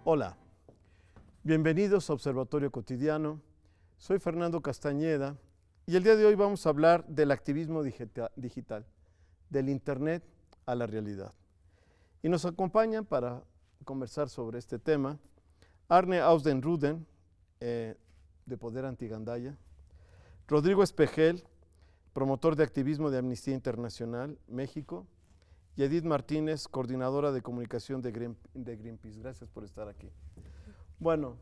Hola, bienvenidos a Observatorio Cotidiano. Soy Fernando Castañeda y el día de hoy vamos a hablar del activismo digital, del Internet a la realidad. Y nos acompañan para conversar sobre este tema Arne Ausden-Ruden, de Poder Antigandaya, Rodrigo Espejel, promotor de activismo de Amnistía Internacional, México, y Edith Martínez, coordinadora de comunicación de Greenpeace. Gracias por estar aquí. Bueno,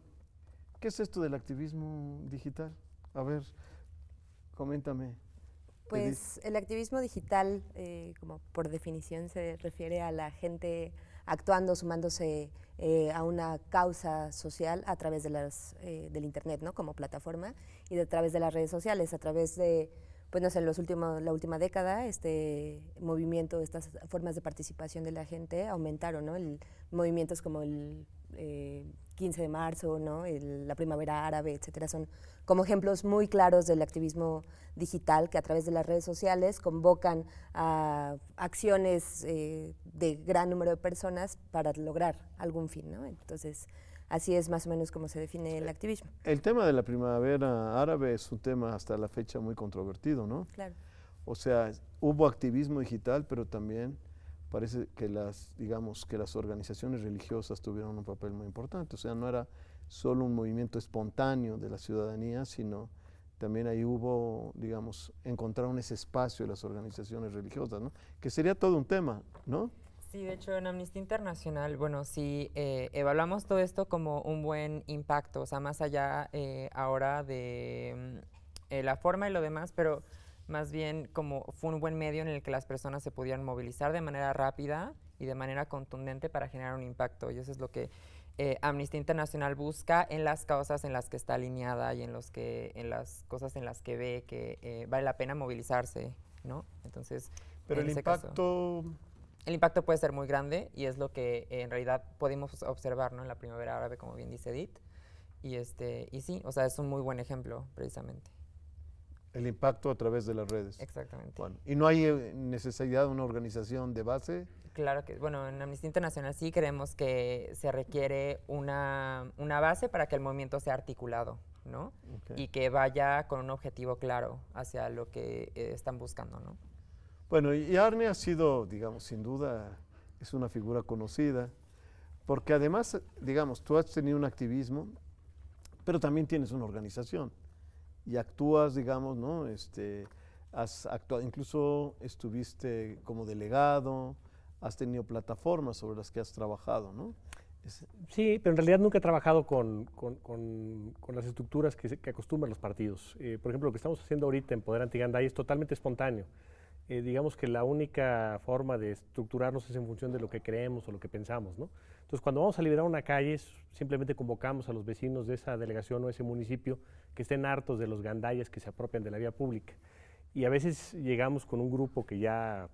¿qué es esto del activismo digital? A ver, coméntame. Pues el activismo digital, como por definición, se refiere a la gente actuando, sumándose a una causa social a través de del Internet, ¿no? Como plataforma, y a través de las redes sociales, a través de, pues no sé, la última década, este movimiento, estas formas de participación de la gente aumentaron, ¿no? Movimientos como el 15 de marzo, ¿no? La primavera árabe, etcétera, son como ejemplos muy claros del activismo digital que a través de las redes sociales convocan a acciones de gran número de personas para lograr algún fin, ¿no? Entonces, así es más o menos como se define el activismo. El tema de la primavera árabe es un tema hasta la fecha muy controvertido, ¿no? Claro. O sea, hubo activismo digital, pero también parece que digamos que las organizaciones religiosas tuvieron un papel muy importante. O sea, no era solo un movimiento espontáneo de la ciudadanía, sino también ahí hubo, digamos, encontraron ese espacio de las organizaciones religiosas, ¿no? Que sería todo un tema, ¿no? Sí, de hecho, en Amnistía Internacional, bueno, sí, evaluamos todo esto como un buen impacto, o sea, más allá ahora de la forma y lo demás, pero más bien como fue un buen medio en el que las personas se pudieran movilizar de manera rápida y de manera contundente para generar un impacto, y eso es lo que Amnistía Internacional busca en las causas en las que está alineada y en las cosas en las que ve que vale la pena movilizarse, ¿no? Entonces, pero el impacto... El impacto puede ser muy grande y es lo que en realidad podemos observar, ¿no? En la primavera árabe, como bien dice Edith. Y sí, o sea, es un muy buen ejemplo, precisamente. El impacto a través de las redes. Exactamente. Bueno, ¿y no hay necesidad de una organización de base? Claro que, bueno, en Amnistía Internacional sí creemos que se requiere una base para que el movimiento sea articulado, ¿no? Okay. Y que vaya con un objetivo claro hacia lo que están buscando, ¿no? Bueno, y Arne ha sido, digamos, sin duda, es una figura conocida, porque además, digamos, tú has tenido un activismo, pero también tienes una organización y actúas, digamos, ¿no? Has actuado, incluso estuviste como delegado, has tenido plataformas sobre las que has trabajado, ¿no? Sí, pero en realidad nunca he trabajado con las estructuras que acostumbran los partidos. Por ejemplo, lo que estamos haciendo ahorita en Poder Antigandaya es totalmente espontáneo. Digamos que la única forma de estructurarnos es en función de lo que creemos o lo que pensamos, ¿no? Entonces, cuando vamos a liberar una calle, simplemente convocamos a los vecinos de esa delegación o ese municipio que estén hartos de los gandayas que se apropian de la vía pública. Y a veces llegamos con un grupo que ya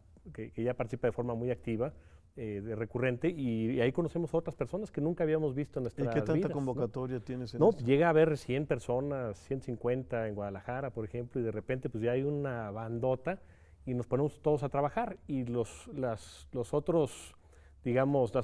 participa de forma muy activa, recurrente, y ahí conocemos a otras personas que nunca habíamos visto en nuestras vidas. ¿Y qué tanta convocatoria tienes en esto? esto? Llega a haber 100 personas, 150 en Guadalajara, por ejemplo, y de repente pues ya hay una bandota y nos ponemos todos a trabajar, y las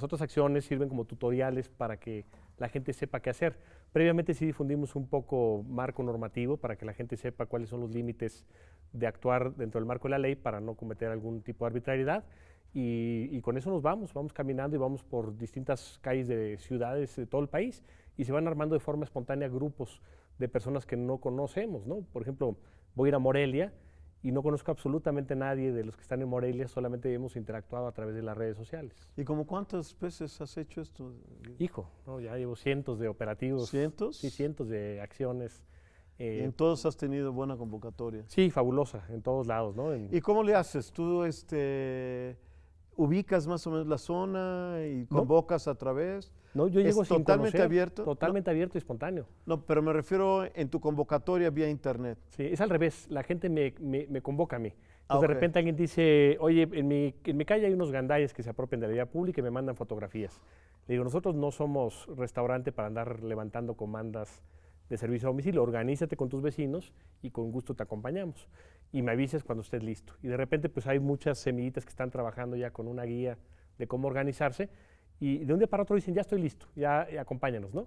otras acciones sirven como tutoriales para que la gente sepa qué hacer. Previamente sí difundimos un poco marco normativo para que la gente sepa cuáles son los límites de actuar dentro del marco de la ley para no cometer algún tipo de arbitrariedad, y con eso nos vamos caminando y vamos por distintas calles de ciudades de todo el país, y se van armando de forma espontánea grupos de personas que no conocemos, ¿no? Por ejemplo, voy a ir a Morelia y no conozco absolutamente a nadie de los que están en Morelia, solamente hemos interactuado a través de las redes sociales. ¿Y como cuántas veces has hecho esto? Hijo, ¿no? Ya llevo cientos de operativos. ¿Cientos? Sí, cientos de acciones. ¿Y en todos has tenido buena convocatoria? Sí, fabulosa, en todos lados, ¿no? ¿Y cómo le haces? ¿Tú ubicas más o menos la zona y convocas a través? No, yo llego sin totalmente conocer, abierto. Totalmente abierto y espontáneo. No, pero me refiero en tu convocatoria vía internet. Sí, es al revés. La gente me convoca a mí. Entonces, de repente alguien dice, oye, en mi calle hay unos gandayes que se apropian de la vía pública y me mandan fotografías. Le digo, nosotros no somos restaurante para andar levantando comandas de servicio a domicilio. Organízate con tus vecinos y con gusto te acompañamos. Y me avisas cuando estés listo. Y de repente pues hay muchas semillitas que están trabajando ya con una guía de cómo organizarse, y de un día para otro dicen, ya estoy listo, ya acompáñanos, ¿no?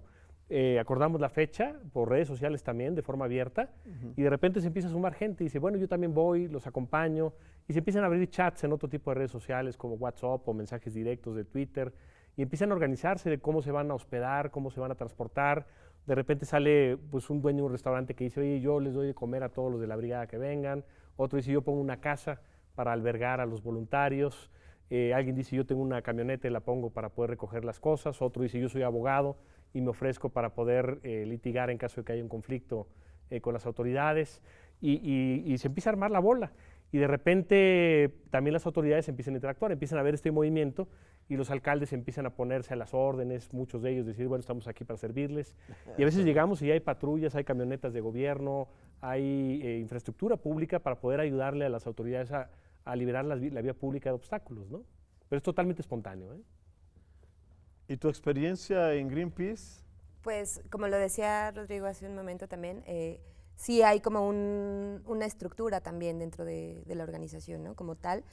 Acordamos la fecha por redes sociales también, de forma abierta, y de repente se empieza a sumar gente y dice, bueno, yo también voy, los acompaño, y se empiezan a abrir chats en otro tipo de redes sociales como WhatsApp o mensajes directos de Twitter, y empiezan a organizarse de cómo se van a hospedar, cómo se van a transportar. De repente sale pues, un dueño de un restaurante que dice, oye, yo les doy de comer a todos los de la brigada que vengan. Otro dice, yo pongo una casa para albergar a los voluntarios. Alguien dice, yo tengo una camioneta y la pongo para poder recoger las cosas. Otro dice, yo soy abogado y me ofrezco para poder litigar en caso de que haya un conflicto con las autoridades. Y se empieza a armar la bola. Y de repente también las autoridades empiezan a interactuar, empiezan a ver este movimiento y los alcaldes empiezan a ponerse a las órdenes, muchos de ellos decir, bueno, estamos aquí para servirles. Y a veces llegamos y hay patrullas, hay camionetas de gobierno, hay infraestructura pública para poder ayudarle a las autoridades a liberar la vía pública de obstáculos, ¿no? Pero es totalmente espontáneo, ¿eh? ¿Y tu experiencia en Greenpeace? Pues, como lo decía Rodrigo hace un momento también, sí hay como una estructura también dentro de la organización, ¿no? Como tal,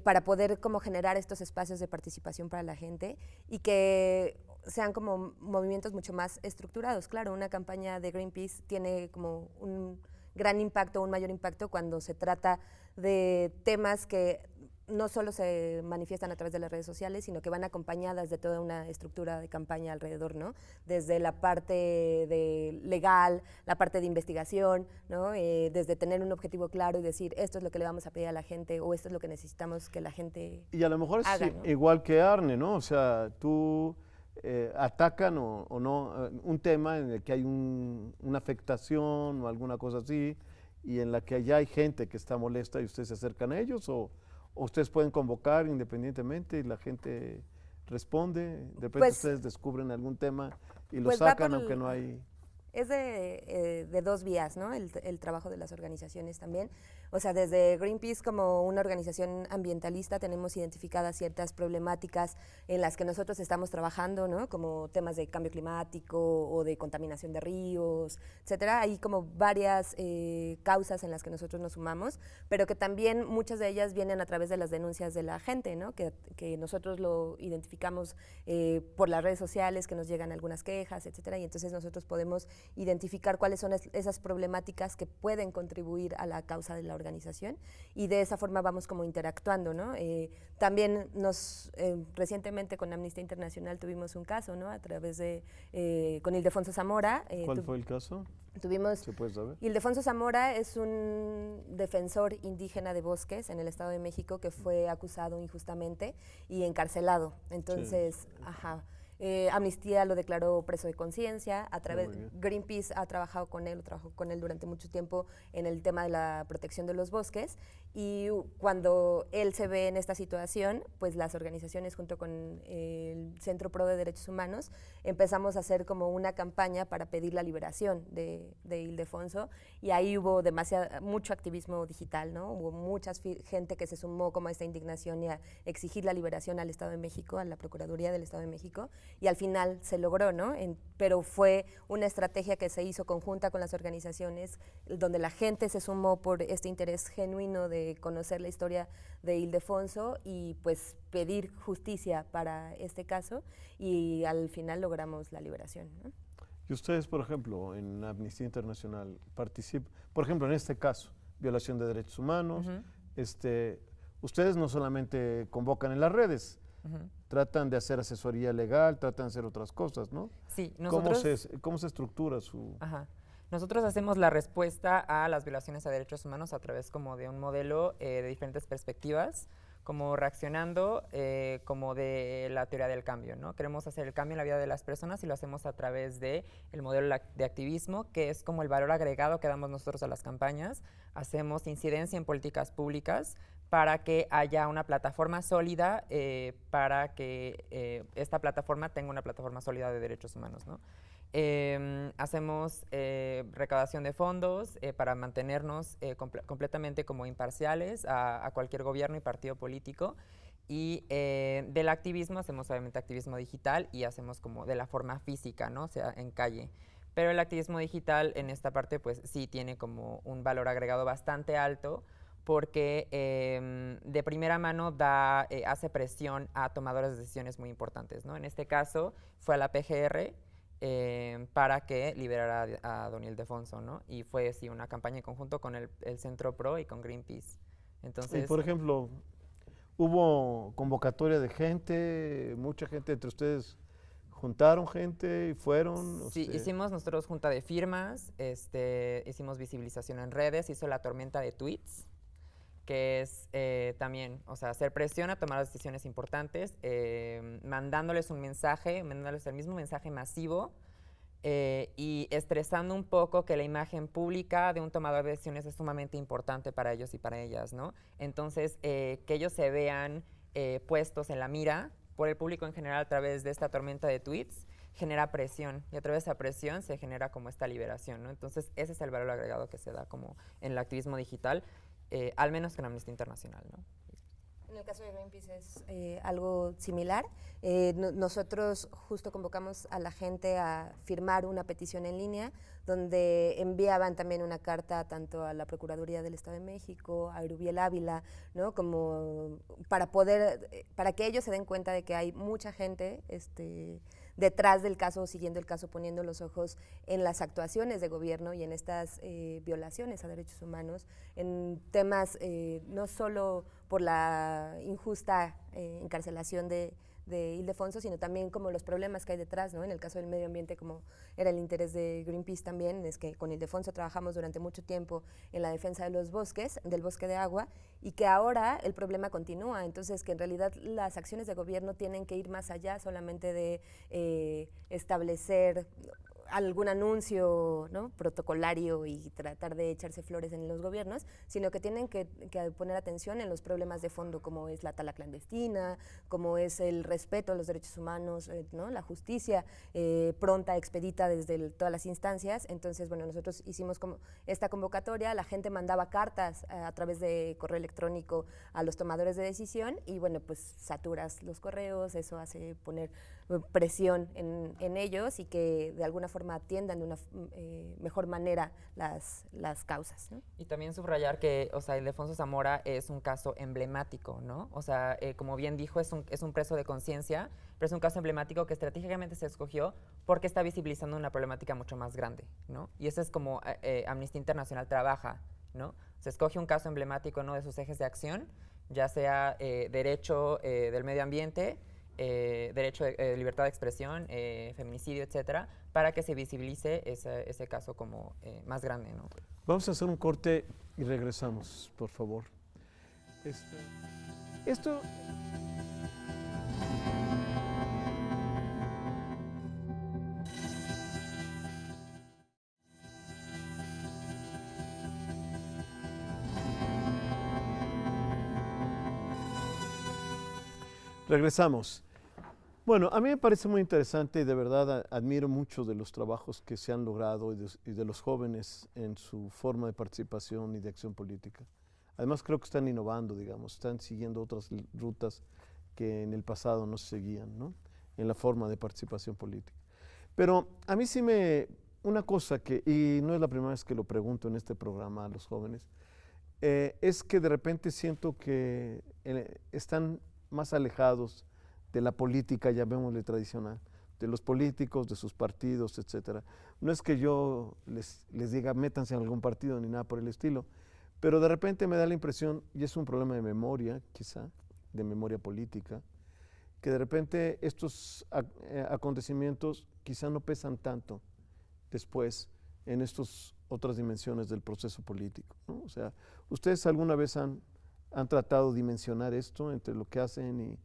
para poder como generar estos espacios de participación para la gente y que sean como movimientos mucho más estructurados. Claro, una campaña de Greenpeace tiene como un gran impacto, un mayor impacto cuando se trata de temas que no solo se manifiestan a través de las redes sociales, sino que van acompañadas de toda una estructura de campaña alrededor, ¿no? Desde la parte de legal, la parte de investigación, ¿no? Desde tener un objetivo claro y decir, esto es lo que le vamos a pedir a la gente o esto es lo que necesitamos que la gente Y a lo mejor haga, es ¿no? igual que Arne, ¿no? O sea, tú atacan o no un tema en el que hay una afectación o alguna cosa así, y en la que ya hay gente que está molesta y ustedes se acercan a ellos, o ustedes pueden convocar independientemente y la gente responde. De repente Pues, ustedes descubren algún tema y lo pues va sacan por aunque no hay... Es de dos vías, ¿no? El trabajo de las organizaciones también. O sea, desde Greenpeace como una organización ambientalista tenemos identificadas ciertas problemáticas en las que nosotros estamos trabajando, ¿no? Como temas de cambio climático o de contaminación de ríos, etcétera. Hay como varias causas en las que nosotros nos sumamos, pero que también muchas de ellas vienen a través de las denuncias de la gente, ¿no? Que nosotros lo identificamos por las redes sociales, que nos llegan algunas quejas, etcétera, y entonces nosotros podemos identificar cuáles son esas problemáticas que pueden contribuir a la causa de la organización y de esa forma vamos como interactuando, ¿no? También recientemente con Amnistía Internacional tuvimos un caso, ¿no? A través de, con Ildefonso Zamora. ¿Cuál fue el caso? Tuvimos, ¿Se puede saber? Ildefonso Zamora es un defensor indígena de bosques en el Estado de México que fue acusado injustamente y encarcelado. Entonces, Sí. ajá. Amnistía lo declaró preso de conciencia, muy bien. Greenpeace ha trabajado con él, trabajó con él durante mucho tiempo en el tema de la protección de los bosques y cuando él se ve en esta situación, pues las organizaciones junto con el Centro Pro de Derechos Humanos empezamos a hacer como una campaña para pedir la liberación de Ildefonso y ahí hubo mucho activismo digital, ¿no? Hubo mucha gente que se sumó como a esta indignación y a exigir la liberación al Estado de México, a la Procuraduría del Estado de México y al final se logró, ¿no? Pero fue una estrategia que se hizo conjunta con las organizaciones, donde la gente se sumó por este interés genuino de conocer la historia de Ildefonso y pues pedir justicia para este caso y al final logramos la liberación, ¿no? Y ustedes, por ejemplo, en Amnistía Internacional participan, por ejemplo, en este caso, violación de derechos humanos, ustedes no solamente convocan en las redes, tratan de hacer asesoría legal, tratan de hacer otras cosas, ¿no? Sí, nosotros... ¿Cómo se estructura su...? Ajá. Nosotros hacemos la respuesta a las violaciones a derechos humanos a través como de un modelo de diferentes perspectivas, como reaccionando como de la teoría del cambio, ¿no? Queremos hacer el cambio en la vida de las personas y lo hacemos a través de el modelo de activismo, que es como el valor agregado que damos nosotros a las campañas. Hacemos incidencia en políticas públicas para que haya una plataforma sólida, para que esta plataforma tenga una plataforma sólida de derechos humanos, ¿no? Hacemos recaudación de fondos para mantenernos completamente como imparciales a cualquier gobierno y partido político y del activismo hacemos obviamente activismo digital y hacemos como de la forma física, ¿no? O sea, en calle. Pero el activismo digital en esta parte pues sí tiene como un valor agregado bastante alto porque de primera mano hace presión a tomadores de decisiones muy importantes, ¿no? En este caso fue a la PGR para que liberara a don Ildefonso, ¿no? Y fue sí, una campaña en conjunto con el Centro Pro y con Greenpeace. Entonces, y por ejemplo, hubo convocatoria de gente, mucha gente entre ustedes juntaron gente y fueron. Sí, hicimos nosotros junta de firmas, hicimos visibilización en redes, hizo la tormenta de tweets, que es también, o sea, hacer presión a tomar decisiones importantes, mandándoles un mensaje, mandándoles el mismo mensaje masivo y estresando un poco que la imagen pública de un tomador de decisiones es sumamente importante para ellos y para ellas, ¿no? Entonces, que ellos se vean puestos en la mira por el público en general a través de esta tormenta de tweets, genera presión y a través de esa presión se genera como esta liberación, ¿no? Entonces, ese es el valor agregado que se da como en el activismo digital. Al menos con Amnistía Internacional, ¿no? En el caso de Greenpeace es algo similar. Nosotros justo convocamos a la gente a firmar una petición en línea donde enviaban también una carta tanto a la Procuraduría del Estado de México, a Erubiel Ávila, ¿no? Como para que ellos se den cuenta de que hay mucha gente detrás del caso, siguiendo el caso, poniendo los ojos en las actuaciones de gobierno y en estas violaciones a derechos humanos, en temas no solo por la injusta encarcelación de Ildefonso, sino también como los problemas que hay detrás, ¿no? En el caso del medio ambiente, como era el interés de Greenpeace también, es que con Ildefonso trabajamos durante mucho tiempo en la defensa de los bosques, del bosque de agua, y que ahora el problema continúa. Entonces, que en realidad las acciones de gobierno tienen que ir más allá solamente de establecer algún anuncio, ¿no?, protocolario y tratar de echarse flores en los gobiernos, sino que tienen que poner atención en los problemas de fondo, como es la tala clandestina, como es el respeto a los derechos humanos, ¿no?, la justicia pronta, expedita desde todas las instancias. Entonces, bueno, nosotros hicimos como esta convocatoria, la gente mandaba cartas a través de correo electrónico a los tomadores de decisión y, bueno, pues saturas los correos, eso hace poner presión en ellos y que de alguna forma atiendan de una mejor manera las causas, ¿no? Y también subrayar que, o sea, Ildefonso Zamora es un caso emblemático, ¿no? O sea, como bien dijo, es un preso de conciencia, pero es un caso emblemático que estratégicamente se escogió porque está visibilizando una problemática mucho más grande, ¿no? Y eso es como Amnistía Internacional trabaja, ¿no? Se escoge un caso emblemático, ¿no?, de sus ejes de acción, ya sea derecho del medio ambiente, derecho de libertad de expresión, feminicidio, etcétera, para que se visibilice ese caso como más grande, ¿no? Vamos a hacer un corte y regresamos, por favor. Esto regresamos. Bueno, a mí me parece muy interesante y de verdad admiro mucho de los trabajos que se han logrado y de los jóvenes en su forma de participación y de acción política. Además creo que están innovando, digamos, están siguiendo otras rutas que en el pasado no se seguían, ¿no?, en la forma de participación política. Pero a mí sí una cosa y no es la primera vez que lo pregunto en este programa a los jóvenes, es que de repente siento que están más alejados de la política, llamémosle tradicional, de los políticos, de sus partidos, etcétera. No es que yo les diga métanse en algún partido ni nada por el estilo, pero de repente me da la impresión, y es un problema de memoria quizá, de memoria política, que de repente estos acontecimientos quizá no pesan tanto después en estas otras dimensiones del proceso político, ¿no? O sea, ¿ustedes alguna vez han tratado de dimensionar esto entre lo que hacen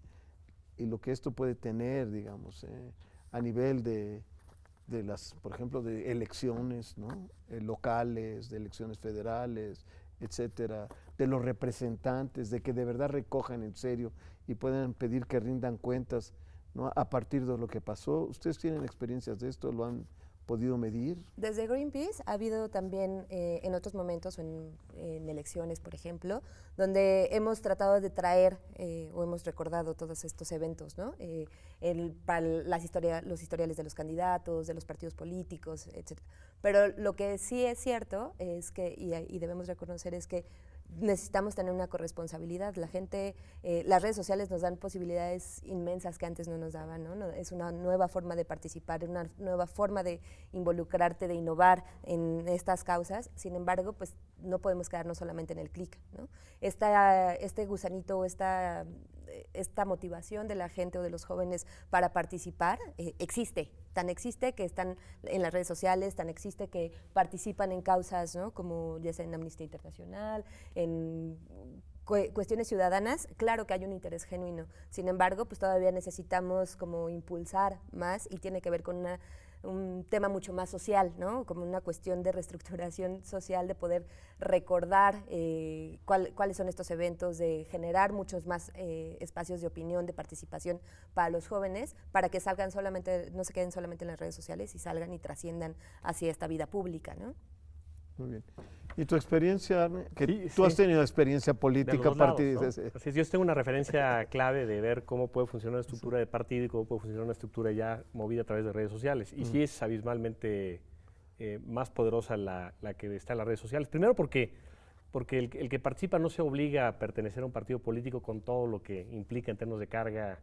y lo que esto puede tener, digamos, a nivel de las, por ejemplo, de elecciones, ¿no?, locales, de elecciones federales, etcétera, de los representantes, de que de verdad recojan en serio y puedan pedir que rindan cuentas, ¿no?, a partir de lo que pasó? ¿Ustedes tienen experiencias de esto? ¿Lo han podido medir? Desde Greenpeace ha habido también en otros momentos, en elecciones, por ejemplo, donde hemos tratado de traer o hemos recordado todos estos eventos, ¿no?, para los historiales de los candidatos, de los partidos políticos, etc. Pero lo que sí es cierto es que, y debemos reconocer, es que necesitamos tener una corresponsabilidad. La gente, las redes sociales nos dan posibilidades inmensas que antes no nos daban, ¿no? Es una nueva forma de participar, una nueva forma de involucrarte, de innovar en estas causas. Sin embargo, pues no podemos quedarnos solamente en el clic, ¿no? Este gusanito, esta motivación de la gente o de los jóvenes para participar existe. Tan existe que están en las redes sociales, tan existe que participan en causas, ¿no? Como ya sea en Amnistía Internacional, en cuestiones ciudadanas. Claro que hay un interés genuino. Sin embargo, pues todavía necesitamos como impulsar más, y tiene que ver con un tema mucho más social, ¿no? Como una cuestión de reestructuración social, de poder recordar cuáles son estos eventos, de generar muchos más espacios de opinión, de participación para los jóvenes, para que salgan solamente, no se queden solamente en las redes sociales, y salgan y trasciendan hacia esta vida pública, ¿no? Muy bien. ¿Y tu experiencia, Arne? Que Sí, tú has sí. tenido experiencia De política los a dos lados, partir ¿no? de ese. Así es, yo tengo una referencia clave de ver cómo puede funcionar una estructura de partido y cómo puede funcionar una estructura ya movida a través de redes sociales. Y sí es abismalmente más poderosa la que está en las redes sociales. Primero porque el que participa no se obliga a pertenecer a un partido político con todo lo que implica en términos de carga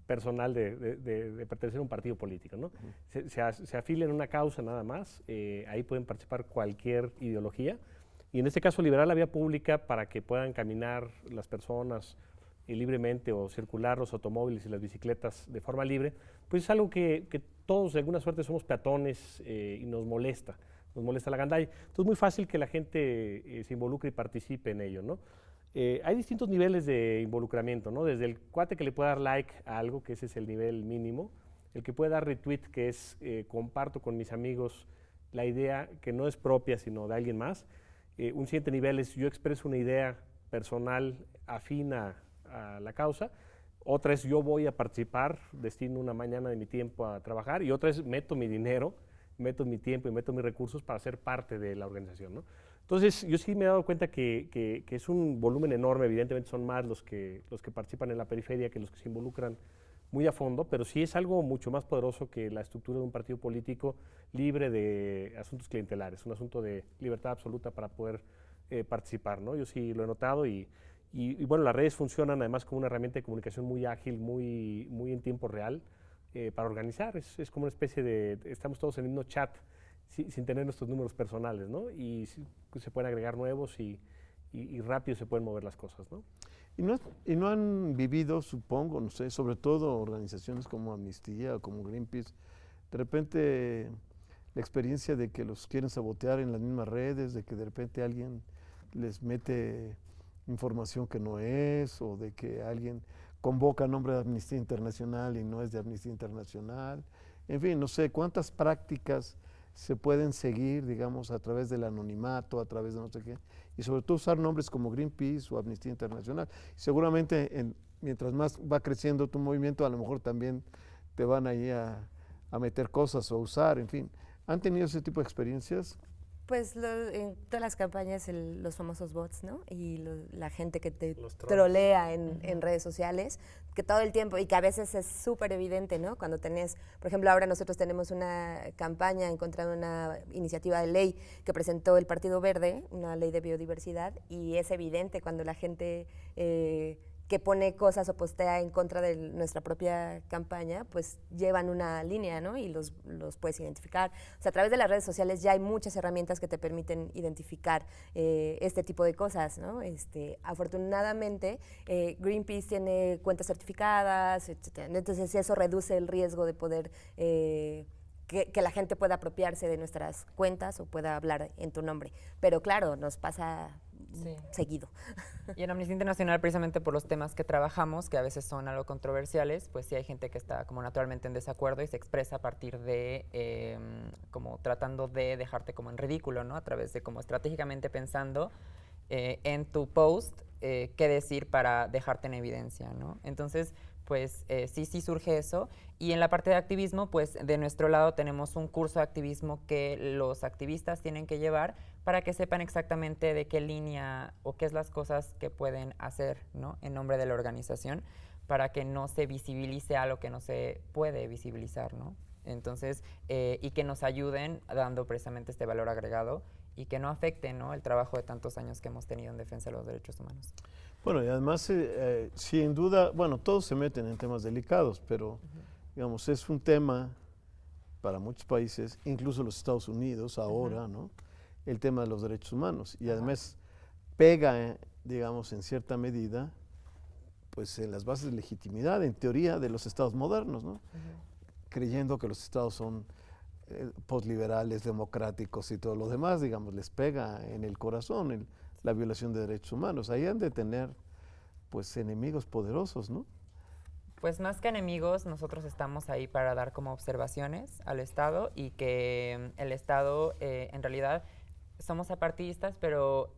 personal de pertenecer a un partido político, ¿no? Se afilia en una causa nada más, ahí pueden participar cualquier ideología, y en este caso liberar la vía pública para que puedan caminar las personas libremente, o circular los automóviles y las bicicletas de forma libre, pues es algo que todos de alguna suerte somos peatones y nos molesta la gandalla. Entonces es muy fácil que la gente se involucre y participe en ello, ¿no? Hay distintos niveles de involucramiento, ¿no? Desde el cuate que le puede dar like a algo, que ese es el nivel mínimo, el que puede dar retweet, que es comparto con mis amigos la idea que no es propia sino de alguien más. Un siguiente nivel es yo expreso una idea personal afín a la causa. Otra es yo voy a participar, destino una mañana de mi tiempo a trabajar, y otra es meto mi dinero, meto mi tiempo y meto mis recursos para ser parte de la organización, ¿no? Entonces, yo sí me he dado cuenta que es un volumen enorme. Evidentemente son más los que participan en la periferia que los que se involucran muy a fondo, pero sí es algo mucho más poderoso que la estructura de un partido político libre de asuntos clientelares, un asunto de libertad absoluta para poder participar, ¿no? Yo sí lo he notado, y bueno, las redes funcionan además como una herramienta de comunicación muy ágil, muy en tiempo real, para organizar. Es como una especie de, estamos todos en el mismo chat, sin tener nuestros números personales, ¿no? Y pues, se pueden agregar nuevos, y rápido se pueden mover las cosas, ¿no? ¿Y no han vivido, supongo, no sé, sobre todo organizaciones como Amnistía o como Greenpeace, de repente la experiencia de que los quieren sabotear en las mismas redes, de que de repente alguien les mete información que no es, o de que alguien convoca a nombre de Amnistía Internacional y no es de Amnistía Internacional? En fin, no sé cuántas prácticas se pueden seguir, digamos, a través del anonimato, a través de no sé qué, y sobre todo usar nombres como Greenpeace o Amnistía Internacional. Seguramente mientras más va creciendo tu movimiento, a lo mejor también te van ahí a meter cosas o usar, en fin. ¿Han tenido ese tipo de experiencias? Pues en todas las campañas los famosos bots, ¿no? Y la gente que te Los trolls. trolea en redes sociales, que todo el tiempo, y que a veces es súper evidente, ¿no? Cuando tenés, por ejemplo, ahora nosotros tenemos una campaña en contra de una iniciativa de ley que presentó el Partido Verde, una ley de biodiversidad, y es evidente cuando la gente que pone cosas o postea en contra de nuestra propia campaña, pues llevan una línea, ¿no? Y los puedes identificar. O sea, a través de las redes sociales ya hay muchas herramientas que te permiten identificar este tipo de cosas, ¿no? Afortunadamente, Greenpeace tiene cuentas certificadas, etc. Entonces eso reduce el riesgo de poder que la gente pueda apropiarse de nuestras cuentas o pueda hablar en tu nombre. Pero claro, nos pasa seguido. Y en Amnistía Internacional, precisamente por los temas que trabajamos, que a veces son algo controversiales, pues sí hay gente que está como naturalmente en desacuerdo y se expresa a partir de como tratando de dejarte como en ridículo, ¿no? A través de como estratégicamente pensando en tu post qué decir para dejarte en evidencia, ¿no? Entonces, pues sí surge eso. Y en la parte de activismo, pues de nuestro lado tenemos un curso de activismo que los activistas tienen que llevar para que sepan exactamente de qué línea o qué es las cosas que pueden hacer, ¿no? En nombre de la organización, para que no se visibilice algo que no se puede visibilizar, ¿no? Entonces, y que nos ayuden dando precisamente este valor agregado y que no afecte, ¿no?, el trabajo de tantos años que hemos tenido en defensa de los derechos humanos. Bueno, y además, sin duda, bueno, todos se meten en temas delicados, pero, digamos, es un tema para muchos países, incluso los Estados Unidos ahora, ¿no?, el tema de los derechos humanos. Y además pega, digamos, en cierta medida, pues en las bases de legitimidad, en teoría, de los estados modernos, ¿no? Creyendo que los estados son posliberales, democráticos y todo lo demás, digamos, les pega en el corazón la violación de derechos humanos. Ahí han de tener, pues, enemigos poderosos, ¿no? Pues más que enemigos, nosotros estamos ahí para dar como observaciones al Estado y que el Estado, en realidad, somos apartidistas, pero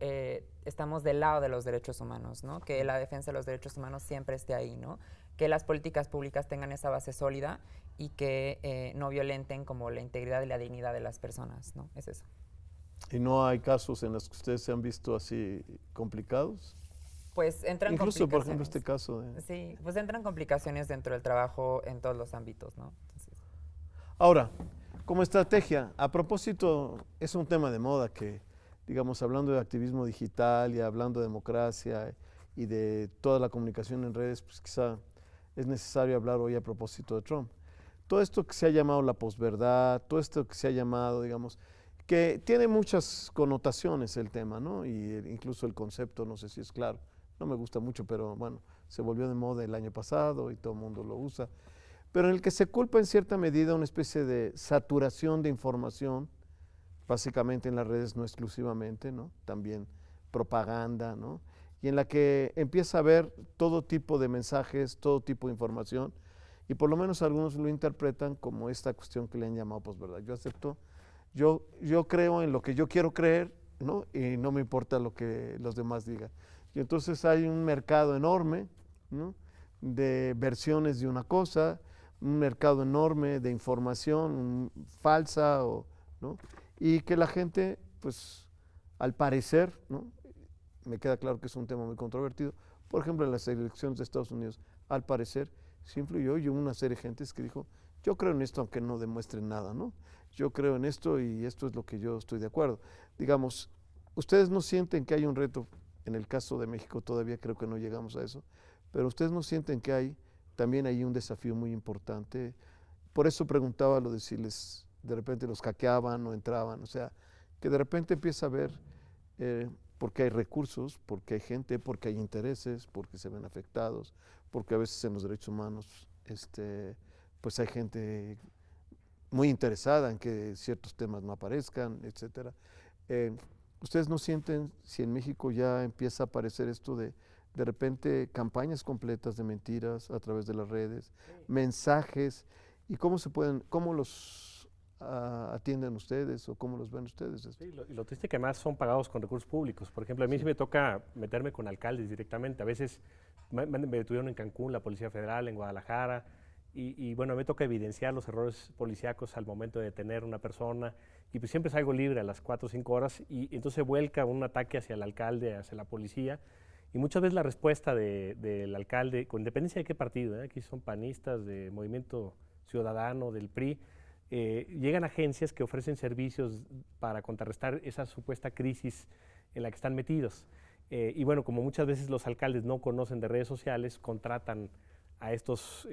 estamos del lado de los derechos humanos, ¿no? Que la defensa de los derechos humanos siempre esté ahí, ¿no? Que las políticas públicas tengan esa base sólida y que no violenten como la integridad y la dignidad de las personas, ¿no? Es eso. ¿Y no hay casos en los que ustedes se han visto así complicados? Pues entran Incluso, por complicaciones. ejemplo, este caso de... Sí, pues entran complicaciones dentro del trabajo en todos los ámbitos, ¿no? Entonces, Ahora, como estrategia, a propósito, es un tema de moda que, digamos, hablando de activismo digital y hablando de democracia y de toda la comunicación en redes, pues quizá es necesario hablar hoy a propósito de Trump. Todo esto que se ha llamado la posverdad, todo esto que se ha llamado, digamos, que tiene muchas connotaciones el tema, ¿no? Y incluso el concepto, no sé si es claro, no me gusta mucho, pero bueno, se volvió de moda el año pasado y todo el mundo lo usa, pero en el que se culpa en cierta medida una especie de saturación de información, básicamente en las redes, no exclusivamente, ¿no? También propaganda, ¿no? Y en la que empieza a haber todo tipo de mensajes, todo tipo de información, y por lo menos algunos lo interpretan como esta cuestión que le han llamado posverdad. Yo acepto, yo creo en lo que yo quiero creer, ¿no? Y no me importa lo que los demás digan. Y entonces hay un mercado enorme, ¿no?, de versiones de una cosa, un mercado enorme de información falsa, ¿no?, y que la gente, pues, al parecer, ¿no?, me queda claro que es un tema muy controvertido, por ejemplo, en las elecciones de Estados Unidos, al parecer, sí influyó, y hubo una serie de gentes que dijo, yo creo en esto aunque no demuestren nada, ¿no? Yo creo en esto y esto es lo que yo estoy de acuerdo. Digamos, ustedes no sienten que hay un reto, en el caso de México todavía creo que no llegamos a eso, pero ustedes no sienten que hay también hay un desafío muy importante. Por eso preguntaba lo de si les de repente los hackeaban o entraban, o sea, que de repente empieza a ver, porque hay recursos, porque hay gente, porque hay intereses, porque se ven afectados, porque a veces en los derechos humanos pues hay gente muy interesada en que ciertos temas no aparezcan, etcétera. ¿Ustedes no sienten si en México ya empieza a aparecer esto de repente campañas completas de mentiras a través de las redes, mensajes, y cómo los atienden ustedes o cómo los ven ustedes? Sí, lo triste que más son pagados con recursos públicos. Por ejemplo, a mí sí me toca meterme con alcaldes directamente. A veces me detuvieron en Cancún, la Policía Federal, en Guadalajara, y bueno, me toca evidenciar los errores policíacos al momento de detener a una persona, y pues siempre salgo libre a las 4 o 5 horas, y entonces vuelca un ataque hacia el alcalde, hacia la policía, y muchas veces la respuesta del alcalde, con independencia de qué partido, aquí son panistas, de Movimiento Ciudadano, del PRI, llegan agencias que ofrecen servicios para contrarrestar esa supuesta crisis en la que están metidos. Y bueno, como muchas veces los alcaldes no conocen de redes sociales, contratan a estos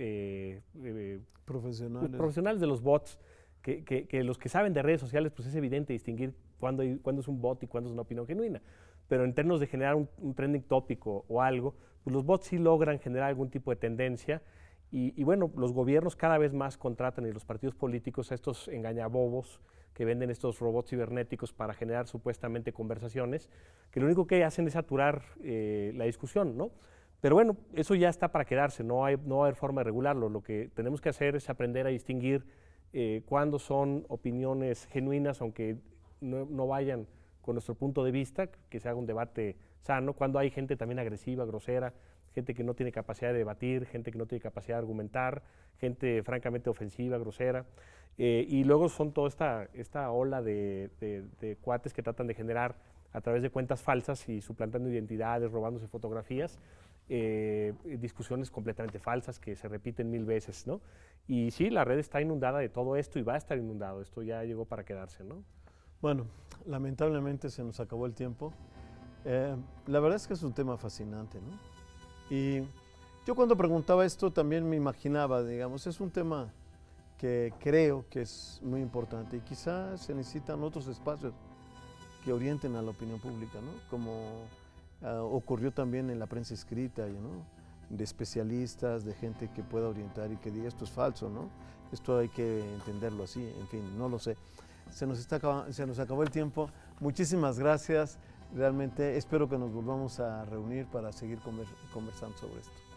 profesionales de los bots, que los que saben de redes sociales, pues es evidente distinguir cuándo es un bot y cuándo es una opinión genuina. Pero en términos de generar un trending tópico o algo, pues los bots sí logran generar algún tipo de tendencia. Y bueno, los gobiernos cada vez más contratan, y los partidos políticos, a estos engañabobos que venden estos robots cibernéticos para generar supuestamente conversaciones, que lo único que hacen es saturar la discusión, ¿no? Pero bueno, eso ya está para quedarse, no va a haber forma de regularlo. Lo que tenemos que hacer es aprender a distinguir cuándo son opiniones genuinas, aunque no vayan con nuestro punto de vista, que se haga un debate sano, cuando hay gente también agresiva, grosera, gente que no tiene capacidad de debatir, gente que no tiene capacidad de argumentar, gente francamente ofensiva, grosera, y luego son toda esta ola de cuates que tratan de generar a través de cuentas falsas y suplantando identidades, robándose fotografías, discusiones completamente falsas que se repiten 1000 veces, ¿no? Y sí, la red está inundada de todo esto y va a estar inundado, esto ya llegó para quedarse, ¿no? Bueno, lamentablemente se nos acabó el tiempo. La verdad es que es un tema fascinante, ¿no? Y yo cuando preguntaba esto también me imaginaba, digamos, es un tema que creo que es muy importante y quizás se necesitan otros espacios que orienten a la opinión pública, ¿no? Como ocurrió también en la prensa escrita, ¿no? De especialistas, de gente que pueda orientar y que diga esto es falso, ¿no? Esto hay que entenderlo así, en fin, no lo sé. Se nos acabó el tiempo. Muchísimas gracias. Realmente espero que nos volvamos a reunir para seguir conversando sobre esto.